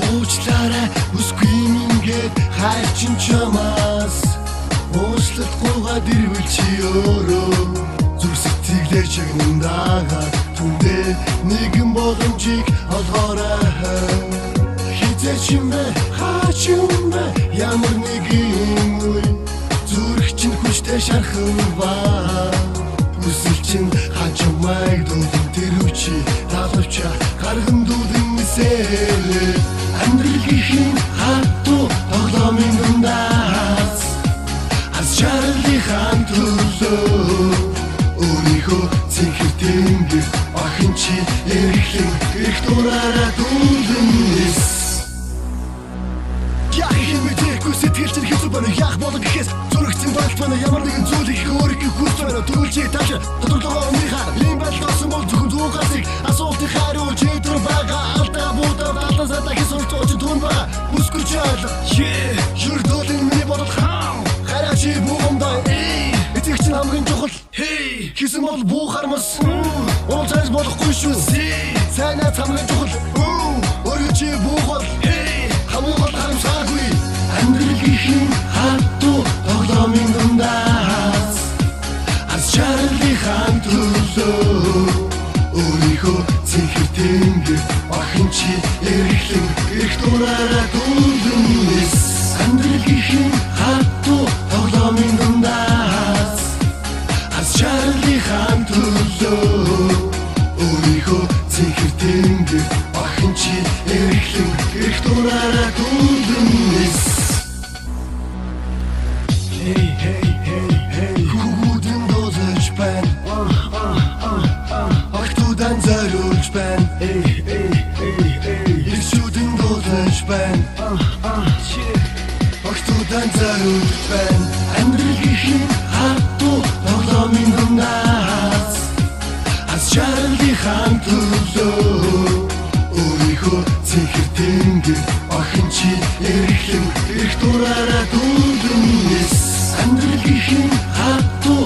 уучлаарай үсгүй мингээд хайчин чамаас уучлалт гуйгаад ирвэл чи өөрөө зүрх сэтгэлээр чагнандагаад түндээ нэгэн боломжийг олгоорой хизээч юм бэ хаач юм бэ ямар нэгэн үе зүрх чинь хүчтэй шархан баа хүсэл чинь хажимайг дуудын тэр үчи талавча гарган дуудын мэсээр амьдрал гэхийн хатуу тоглоомын дундаас аз жаргалынхаа төлөө өөрийнхөө цэнхэр тэнгэр охин чи эрхлэн их дураараа дүүлэнэс яг хэмэдэхгүй сэтгэл чинь хэцүү байна яг болон гэхээс зүрхцэн балт байна ямар нэгэн зүйл их өөрийнхөө хүсэж байна төлөвчийг тааш тодорхой өмнөхаа ийм байлтсан бол зөвхөн зүгээс асуултын хариу чийдэр байгаа алдаа будаа талаасаа дахин ч түн ба бүсгүй чаал юрдолын миний бодол хаа хараач буумдаа эцэг чинь хамгийн чухал хийсэн бол буу хармас ол цаас болохгүй шүү сайнаа хамгийн чухал өөрөө чи буухал хамгийн гол харамсаагүй амьдрал гэхийн хатуу тоглоомын дундаас аз жаргалынхаа төлөө өөрийнхөө цэнхэр тэнгэр охин чи эрхлэн их дураараа дүүлэнэс амьдрал гэхийн хатуу тоглоомын дундаас аз жаргалынхаа төлөө өөрийнхөө цэнхэр тэнгэр охин чи эрхлэн их дураараа дүүлэнэс хүүгүүдэн дозож байна охтудан зориулж байна иршүүдэн дозож байна охтудан зориулж байна амьдрал гэхийн хатуу тоглоомын дундаас аз жаргалынхаа төлөө өөрийнхөө цэнхэр тэнгэр охин чи эрхлэн их дураараа дүүлэнэс амьдрал гэхийн хатуу